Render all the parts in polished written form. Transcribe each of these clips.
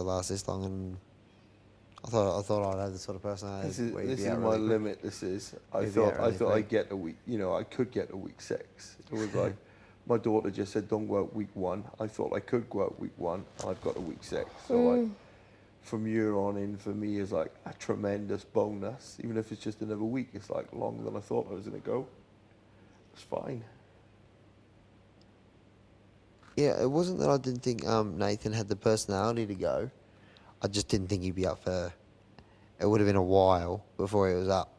last this long, and I thought I'd have the sort of personality. This is where you'd this be is out my really quick. limit. This is. I You'd be out thought really quick. I'd get a week. You know, I could get a week 6. It was like my daughter just said, "Don't go out week 1." I thought I could go out week 1. I've got a week 6. So like, from year on in, for me is like a tremendous bonus. Even if it's just another week, it's like longer than I thought I was gonna go. It's fine. Yeah, it wasn't that I didn't think Nathan had the personality to go. I just didn't think he'd be up for. It would have been a while before he was up.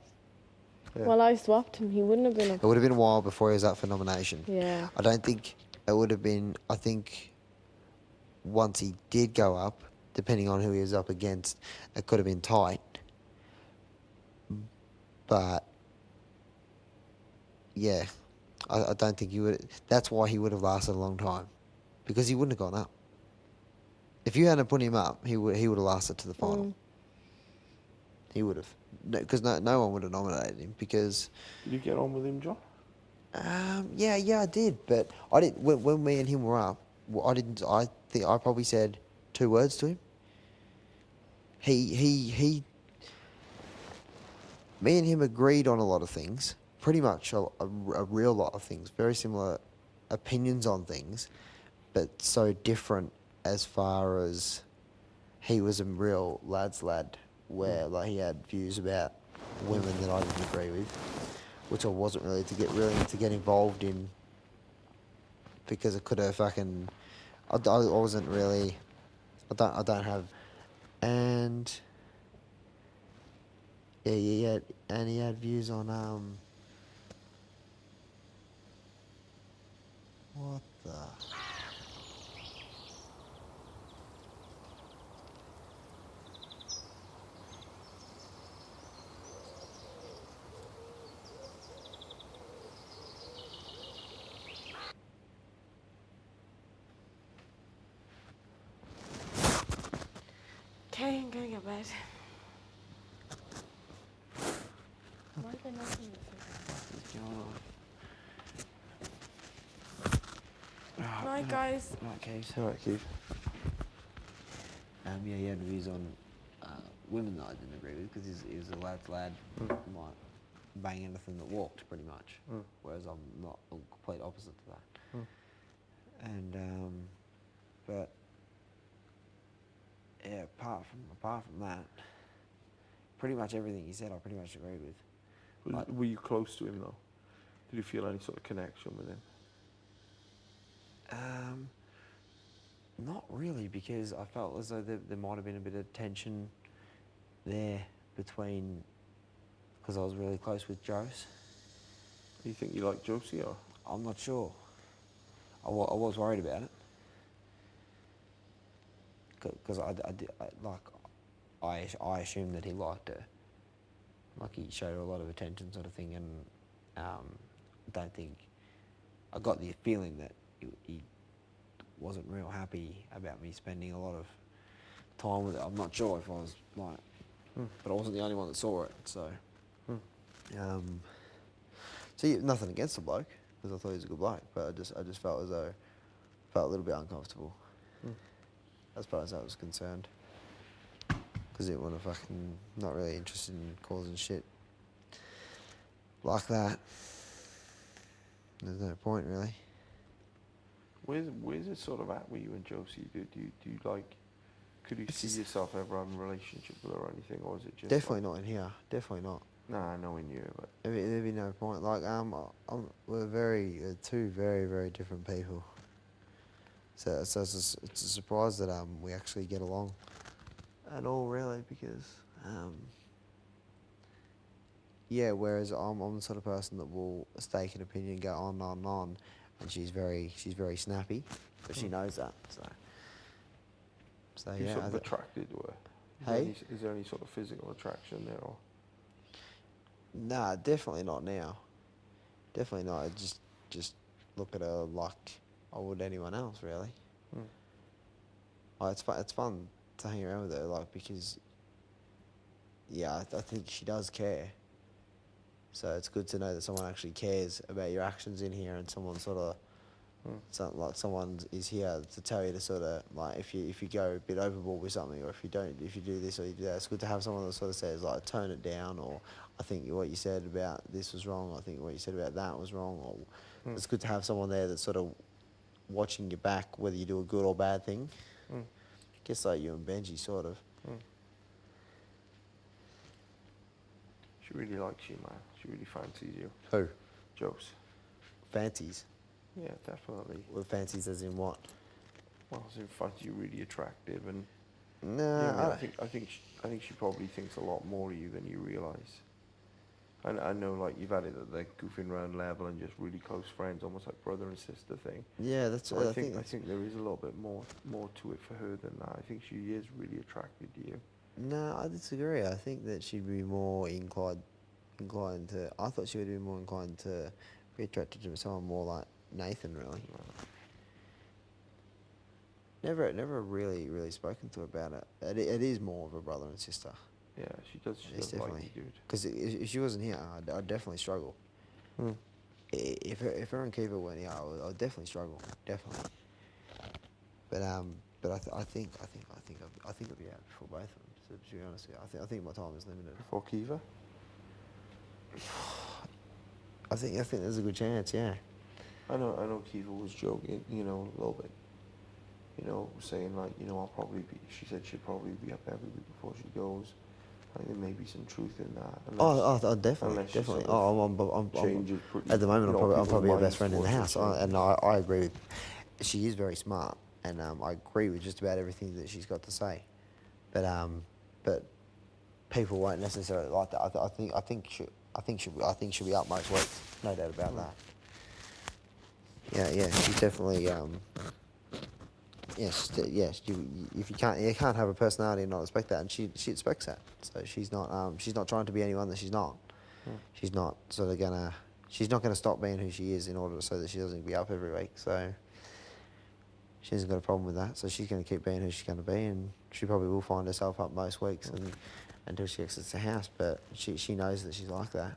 Yeah. Well, I swapped him. He wouldn't have been up. It would have been a while before he was up for nomination. Yeah. I don't think it would have been. I think once he did go up, depending on who he was up against, it could have been tight. But yeah, I don't think he would. That's why he would have lasted a long time, because he wouldn't have gone up. If you hadn't put him up, he would have lasted to the final. He would have, because no one would have nominated him because. Did you get on with him, John? Yeah, I did, but I didn't. When me and him were up, I didn't. I think I probably said 2 words to him. He. Me and him agreed on a lot of things, pretty much a real lot of things, very similar opinions on things, but so different as far as he was a real lad's lad, where like he had views about women that I didn't agree with, which I wasn't really to get involved in, because it could have fucking. I wasn't really. I don't have, and. Yeah, and he had views on what the. Okay, I'm gonna go bed. Why are they not in the Night, guys. Right, Keith. All right, Keith. Yeah, he had views on women that I didn't agree with, because he was a lad's lad, might bang anything that walked, pretty much. Whereas I'm not, I'm complete opposite to that. And but yeah, apart from that, pretty much everything he said, I pretty much agreed with. Were you close to him though? Did you feel any sort of connection with him? Not really, because I felt as though there might have been a bit of tension there between, because I was really close with Jose. You think you like Josie, or? I'm not sure. I was worried about it, because I assumed that he liked her, like he showed her a lot of attention, sort of thing, and I don't think I got the feeling that he wasn't real happy about me spending a lot of time with it. I'm not sure if I was like, but I wasn't the only one that saw it, so. So yeah, nothing against the bloke, because I thought he was a good bloke, but I just felt as though, felt a little bit uncomfortable, as far as I was concerned, because he didn't want to fucking, not really interested in causing shit like that. There's no point really. Where's it sort of at with you and Josie? Do you like? Could you see yourself ever having a relationship with her or anything, or is it just? Definitely not in here. Definitely not. Nah, no in you, but. There'd be no point. Like we're two very, very different people. So it's a surprise that we actually get along at all, really, because yeah. Whereas I'm the sort of person that will stake an opinion, go on, and she's very snappy, but she knows that. So You're yeah. sort of attracted to her. Hey? Is there any sort of physical attraction there, or? Nah, definitely not now. Definitely not. I just look at her like I would anyone else, really. Like, it's fun to hang around with her, like, because yeah, I think she does care. So it's good to know that someone actually cares about your actions in here, and someone sort of So, like someone is here to tell you to sort of like if you go a bit overboard with something, or if you do this or you do that, it's good to have someone that sort of says like tone it down, or I think what you said about this was wrong, I think what you said about that was wrong, or it's good to have someone there that's sort of watching your back whether you do a good or bad thing. Mm. Guess like you and Benji sort of. Mm. She really likes you, man. She really fancies you. Who? Jose. Fancies. Yeah, definitely. Well, fancies as in what? Well, as in finds you really attractive, and Nah, yeah, I think she probably thinks a lot more of you than you realise. And I know, like, you've had it at the goofing around level and just really close friends, almost like brother and sister thing. yeah, that's. So I think. I think there is a little bit more to it for her than that. I think she is really attracted to you. No, I disagree. I think that she'd be more inclined to. I thought she would be more inclined to be attracted to someone more like Nathan, really. Never really spoken to her about it. It is more of a brother and sister. Yeah, she does. She It's does like definitely you, dude. because if she wasn't here, I'd definitely struggle. Hmm. If her and Kiva weren't here, I'd definitely struggle, definitely. But I think I'd be out before both of them. To be honest with you, I think my time is limited. Before Kiva? I think there's a good chance, yeah. I know Kiva was joking, a little bit. Saying like, she said she'd probably be up every week before she goes. I think there may be some truth in that. Oh, definitely. unless she sort of I'm changes pretty- at the moment. I'm people's probably her minds best friend in the towards house, her and I agree with. She is very smart, and I agree with just about everything that she's got to say. But people won't necessarily like that. I think she'll be up most weeks, no doubt about that. Yeah, she's definitely. Yes, if you can't have a personality and not expect that, and she expects that. So she's not trying to be anyone that she's not. She's not gonna stop being who she is in order so that she doesn't be up every week. So she hasn't got a problem with that. So she's gonna keep being who she's gonna be, and she probably will find herself up most weeks and until she exits the house. But she knows that she's like that.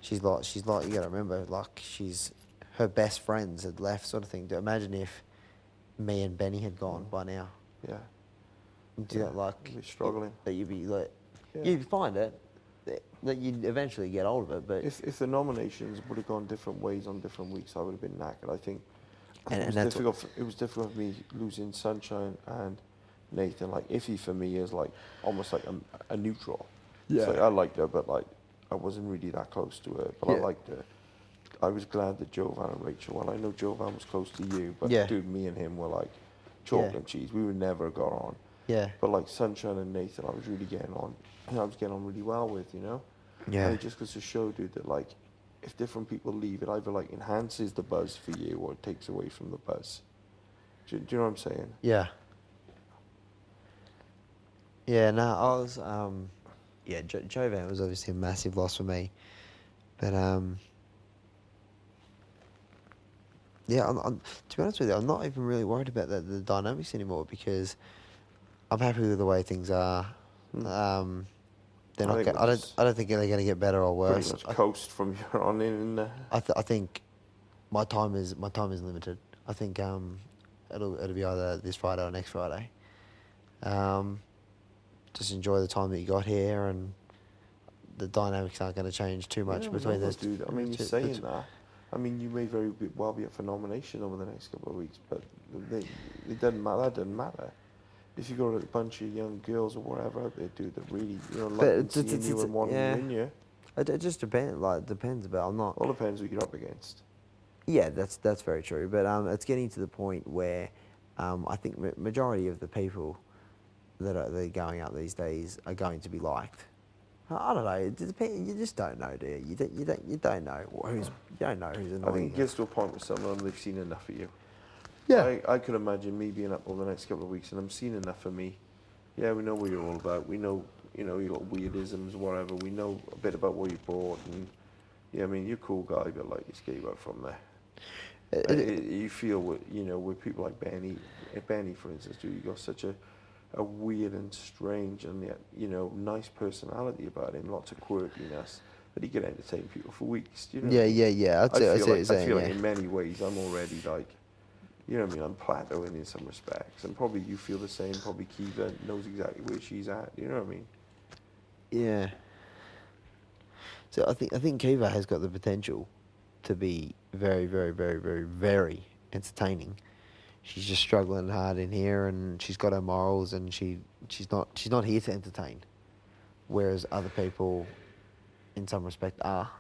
She's like you gotta remember, like her best friends had left, sort of thing. Imagine if me and Benny had gone by now. Yeah. Do that like You'd be struggling. that you'd be like Yeah. you'd find it that you'd eventually get hold of it, but If the nominations would have gone different ways on different weeks, I would have been knackered. I think And- it and was that's difficult. It was difficult for me losing Sunshine and Nathan. Like Iffy for me is like almost like a neutral. Yeah. So I liked her, but like I wasn't really that close to her. But I Yeah. liked her. I was glad that Jovan and Rachel. Well, I know Jovan was close to you, but Yeah. dude, me and him were like chalk Yeah. and cheese. We would never got on. yeah, But like Sunshine and Nathan, I was really getting on. I was getting on really well with, yeah, And it just goes to show, dude, that like, if different people leave, it either like enhances the buzz for you or it takes away from the buzz. Do you know what I'm saying? yeah. Yeah, no, I was Jovan was obviously a massive loss for me, but yeah, to be honest with you, I'm not even really worried about the dynamics anymore because I'm happy with the way things are. They're I not. think I it's don't think they're going to get better or Pretty worse. much coast from here on in. I think my time is limited. I think it'll be either this Friday or next Friday. Just enjoy the time that you got here, and the dynamics aren't going to change too much between those. those. Dude, I mean, you're saying that. I mean, you may very well be up for nomination over the next couple of weeks, but it doesn't matter. That doesn't matter. If you got a bunch of young girls or whatever out there, dude, that really, like seeing you and wanting you in you. It just depends. Depends. But I'm not. All depends who you're up against. Yeah, that's very true. But it's getting to the point where I think majority of the people that are going up these days are going to be liked. I don't know. It depends. You just don't know, do you? You don't know who's annoying. I think it gets to a point with someone they've seen enough of you. Yeah. I could imagine me being up over the next couple of weeks and I'm seeing enough of me. Yeah, we know what you're all about. We know, your little weirdisms, whatever. We know a bit about what you bought, and yeah, I mean, you're a cool guy, but like, it's get you out from there. You feel with people like Benny, for instance, you got such a weird and strange and yet, nice personality about him, lots of quirkiness, that he could entertain people for weeks. Yeah. I feel like in many ways I'm already like You know what I mean? I'm plateauing in some respects, and probably you feel the same. Probably Kiva knows exactly where she's at. You know what I mean? Yeah. So I think Kiva has got the potential to be very, very, very, very, very entertaining. She's just struggling hard in here, and she's got her morals, and she's not here to entertain, whereas other people, in some respect, are.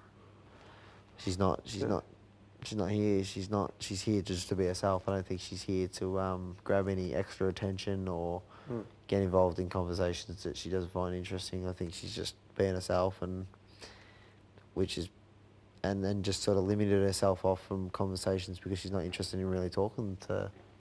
She's not. She's Yeah. not. She's not here. She's here just to be herself. I don't think she's here to grab any extra attention or Mm. get involved in conversations that she doesn't find interesting. I think she's just being herself, and which is, and then just sort of limited herself off from conversations because she's not interested in really talking to